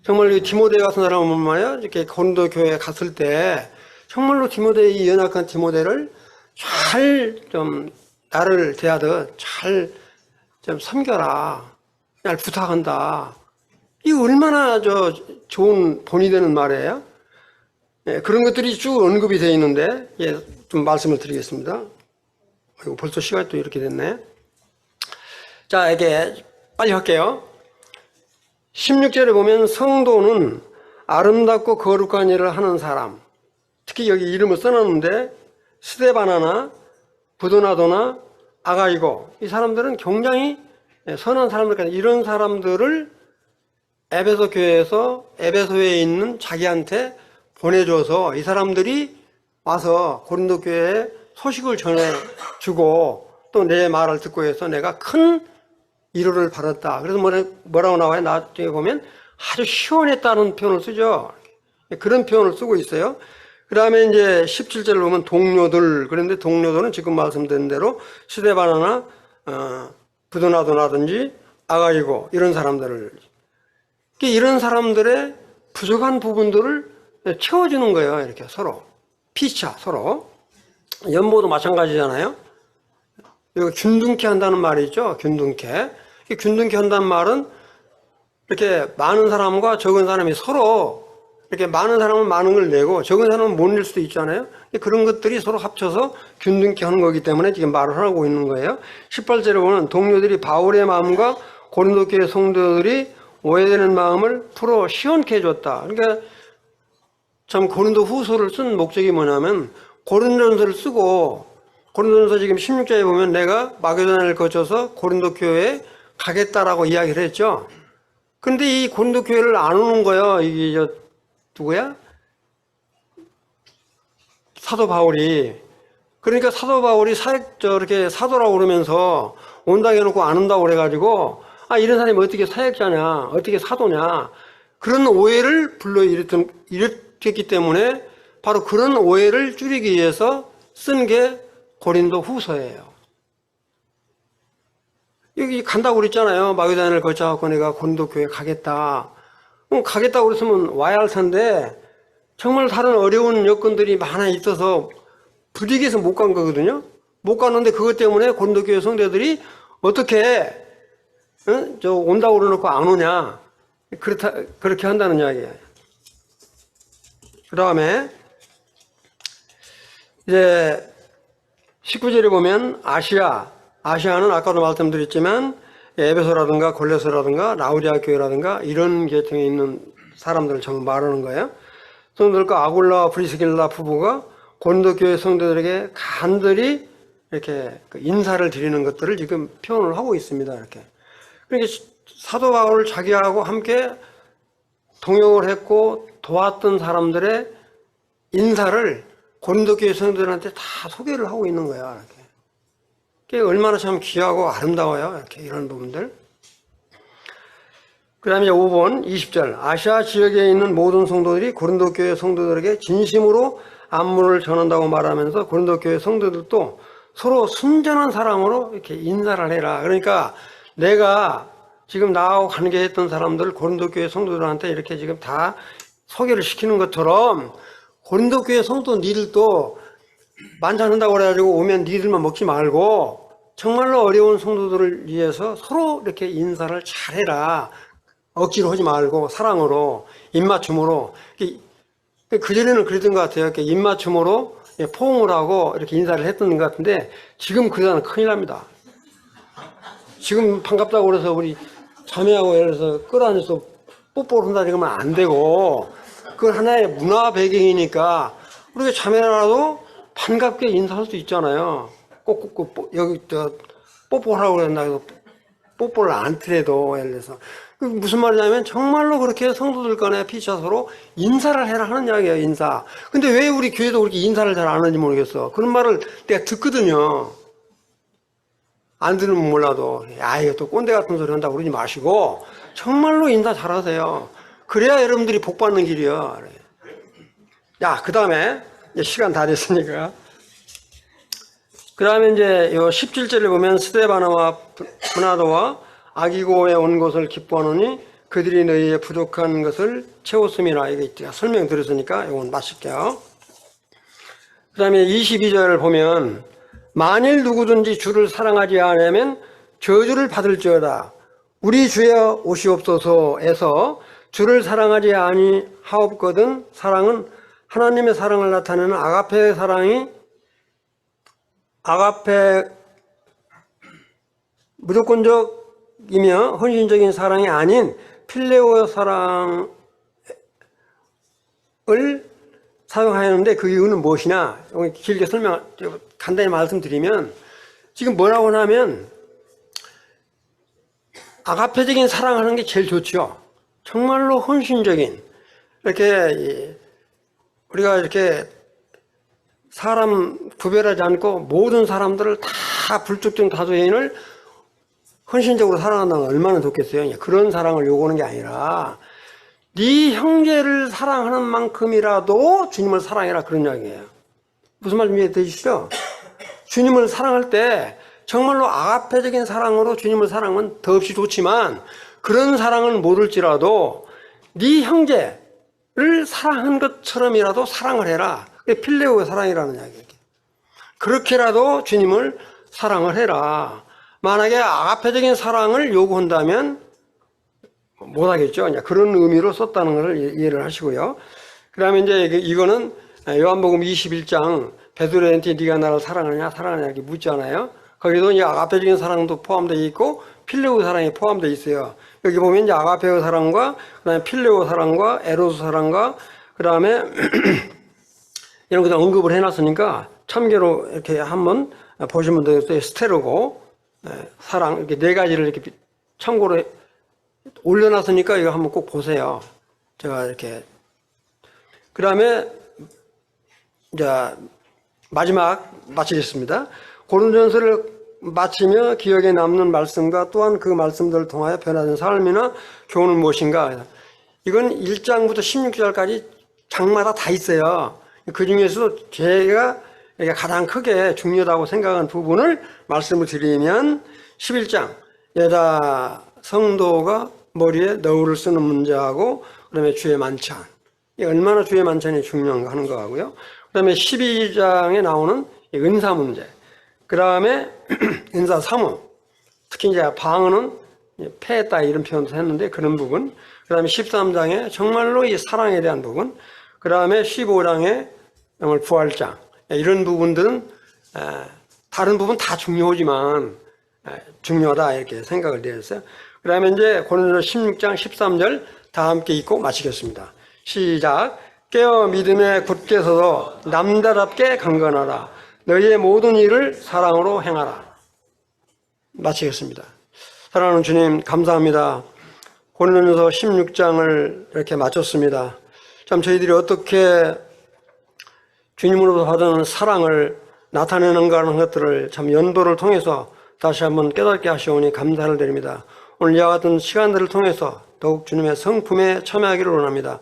정말 이 디모데 같은 사람은 말이야 이렇게 고린도 교회에 갔을 때 정말로 디모데의 연약한 디모데를 잘 좀 나를 대하듯 잘 좀 섬겨라. 날 부탁한다. 이 얼마나 좋은 본이 되는 말이에요. 예, 그런 것들이 쭉 언급이 되어 있는데 예, 좀 말씀을 드리겠습니다. 벌써 시간이 또 이렇게 됐네. 자, 이게 빨리 할게요. 16절에 보면 성도는 아름답고 거룩한 일을 하는 사람, 특히 여기 이름을 써놨는데 스데바나나 부도나도나 아가이고 이 사람들은 굉장히 선한 사람들, 이런 사람들을 에베소 교회에서 에베소에 있는 자기한테 보내줘서 이 사람들이 와서 고린도 교회에 소식을 전해주고 또 내 말을 듣고 해서 내가 큰 위로를 받았다. 그래서 뭐라고 나와요? 나중에 보면 아주 시원했다는 표현을 쓰죠. 그런 표현을 쓰고 있어요. 그 다음에 이제 17절을 보면 동료들, 그런데 동료들은 지금 말씀드린 대로 스데바나나 부도나도나든지 아가이고 이런 사람들을, 이런 사람들의 부족한 부분들을 채워주는 거예요. 이렇게 서로 피차 서로. 연보도 마찬가지잖아요. 이거 균등케 한다는 말이 있죠. 균등케. 균등케 한다는 말은 이렇게 많은 사람과 적은 사람이 서로 이렇게 많은 사람은 많은 걸 내고 적은 사람은 못 낼 수도 있잖아요. 그런 것들이 서로 합쳐서 균등케 하는 거기 때문에 지금 말을 하고 있는 거예요. 18절에 보면 동료들이 바울의 마음과 고린도 교회 성도들이 오해되는 마음을 풀어 시원케 해줬다. 그러니까 참 고린도 후서를 쓴 목적이 뭐냐면 고린도전서를 쓰고 고린도전서 지금 16절에 보면 내가 마게도냐를 거쳐서 고린도 교회에 가겠다라고 이야기를 했죠. 근데 이 고린도 교회를 안 오는 거예요. 이게 누구야? 사도 바울이. 그러니까 사도 바울이 저렇게 사도라고 그러면서 온다고 해놓고 안 온다고 그래가지고 이런 사람이 어떻게 사역자냐, 어떻게 사도냐, 그런 오해를 일으켰기 때문에 바로 그런 오해를 줄이기 위해서 쓴 게 고린도 후서예요. 여기 간다고 그랬잖아요. 마게도냐를 거쳐갖고 내가 고린도 교회 가겠다. 가겠다고 그랬으면 와야 할 텐데 정말 다른 어려운 여건들이 많아 있어서 부득이해서 못 간 거거든요. 못 갔는데 그것 때문에 고린도 교회 성도들이 어떻게 온다고 그러놓고 안 오냐, 그렇게 한다는 이야기예요. 그 다음에 이제 19절에 보면 아시아는 아까도 말씀드렸지만 에베소라든가 골레서라든가 라우디아 교회라든가 이런 계통에 있는 사람들을 전부 말하는 거예요. 성도들과 아굴라와 브리스길라 부부가 고린도 교회 성도들에게 간절히 이렇게 인사를 드리는 것들을 지금 표현을 하고 있습니다. 이렇게. 그러니까 사도 바울을 자기하고 함께 동역을 했고 도왔던 사람들의 인사를 고린도 교회 성도들한테 다 소개를 하고 있는 거야. 이렇게. 그게 얼마나 참 귀하고 아름다워요. 이렇게 이런 부분들. 그 다음에 5번 20절 아시아 지역에 있는 모든 성도들이 고린도 교회 성도들에게 진심으로 안문을 전한다고 말하면서 고린도 교회 성도들도 서로 순전한 사랑으로 이렇게 인사를 해라. 그러니까 내가 지금 나하고 관계했던 사람들 고린도 교회 성도들한테 이렇게 지금 다 소개를 시키는 것처럼 고린도 교회 성도 니들도 만찬한다고 그래가지고 오면 니들만 먹지 말고 정말로 어려운 성도들을 위해서 서로 이렇게 인사를 잘해라. 억지로 하지 말고 사랑으로 입맞춤으로 그전에는 그랬던 것 같아요. 입맞춤으로 포옹을 하고 이렇게 인사를 했던 것 같은데 지금 그러다는 큰일 납니다. 지금 반갑다고 그래서 우리 자매하고 예를 들어서 끌어안아서 뽀뽀를 한다 이러면 안 되고 그건 하나의 문화 배경이니까 우리가 자매라도 반갑게 인사할 수 있잖아요. 꼭 여기 뽀뽀하라고 그랬나 해서 뽀뽀를 안 트래도 예를 들어서 무슨 말이냐면 정말로 그렇게 성도들 간에 피차 서로 인사를 해라 하는 이야기예요. 인사. 근데 왜 우리 교회도 그렇게 인사를 잘 안 하는지 모르겠어. 그런 말을 내가 듣거든요. 안 들으면 몰라도 야 이거 또 꼰대 같은 소리 한다고 그러지 마시고 정말로 인사 잘하세요. 그래야 여러분들이 복 받는 길이야. 야, 그 다음에 시간 다 됐으니까 그 다음에 이제 요 17절에 보면 스데바나와 브나도와 아기고에 온 것을 기뻐하노니 그들이 너희의 부족한 것을 채웠음이라. 이게 제가 설명 드렸으니까 이건 마칠게요. 그 다음에 22절을 보면 만일 누구든지 주를 사랑하지 않으면 저주를 받을지어다. 우리 주여 오시옵소서에서 주를 사랑하지 아니하옵거든 사랑은 하나님의 사랑을 나타내는 아가페의 사랑이 아가페 무조건적이며 헌신적인 사랑이 아닌 필레오 사랑을 사용하였는데 그 이유는 무엇이냐? 길게 간단히 말씀드리면 지금 뭐라고 하냐면 아가페적인 사랑하는 게 제일 좋죠. 정말로 헌신적인 이렇게 우리가 이렇게 사람 구별하지 않고 모든 사람들을 다 불특정 다수인을 헌신적으로 사랑한다는 건 얼마나 좋겠어요. 그런 사랑을 요구하는 게 아니라 네 형제를 사랑하는 만큼이라도 주님을 사랑해라 그런 이야기예요. 무슨 말인지 이해되시죠? 주님을 사랑할 때 정말로 아가페적인 사랑으로 주님을 사랑하면 더없이 좋지만 그런 사랑은 모를지라도 네 형제를 사랑한 것처럼이라도 사랑을 해라. 그게 필레오의 사랑이라는 이야기예요. 그렇게라도 주님을 사랑을 해라. 만약에 아가페적인 사랑을 요구한다면 못하겠죠. 그런 의미로 썼다는 것을 이해를 하시고요. 그 다음에 이제 이거는 요한복음 21장 베드로한테 네가 나를 사랑하냐 이렇게 묻잖아요. 거기도 이제 아가페적인 사랑도 포함되어 있고 필레오 사랑이 포함되어 있어요. 여기 보면 이제 아가페의 사랑과 그다음에 필레오 사랑과 에로스 사랑과 그다음에 이런 거 다 언급을 해놨으니까 참고로 이렇게 한번 보시면 되겠어요. 스테르고 사랑 이렇게 네 가지를 이렇게 참고로 올려놨으니까 이거 한번 꼭 보세요. 제가 이렇게 그 다음에 이제 마지막 마치겠습니다. 고린도전서를 마치며 기억에 남는 말씀과 또한 그 말씀들을 통하여 변화된 삶이나 교훈은 무엇인가? 이건 1장부터 16절까지 장마다 다 있어요. 그 중에서도 제가 가장 크게 중요하다고 생각한 부분을 말씀을 드리면 11장 여자 성도가 머리에 너울을 쓰는 문제하고 그 다음에 주의 만찬 얼마나 주의 만찬이 중요한가 하는 거하고요. 그 다음에 12장에 나오는 은사 문제 그 다음에 은사 사무 특히 이제 방언은 패했다 이런 표현도 했는데 그런 부분 그 다음에 13장에 정말로 이 사랑에 대한 부분 그 다음에 15장에 정말 부활장 이런 부분들은 다른 부분 다 중요하지만 중요하다 이렇게 생각을 드렸어요. 그다음에 이제 고린도서 16장 13절 다 함께 읽고 마치겠습니다. 시작. 깨어 믿음에 굳게 서서 남자답게 강건하라. 너희의 모든 일을 사랑으로 행하라. 마치겠습니다. 사랑하는 주님 감사합니다. 고린도서 16장을 이렇게 마쳤습니다. 참 저희들이 어떻게 주님으로부터 받은 사랑을 나타내는가 하는 것들을 참 연도를 통해서 다시 한번 깨닫게 하시오니 감사를 드립니다. 오늘 이와 같은 시간들을 통해서 더욱 주님의 성품에 참여하기를 원합니다.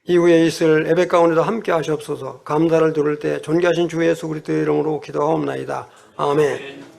이후에 있을 예배 가운데도 함께 하시옵소서. 감사를 들을 때 존귀하신 주 예수 그리스도의 이름으로 기도하옵나이다. 아멘.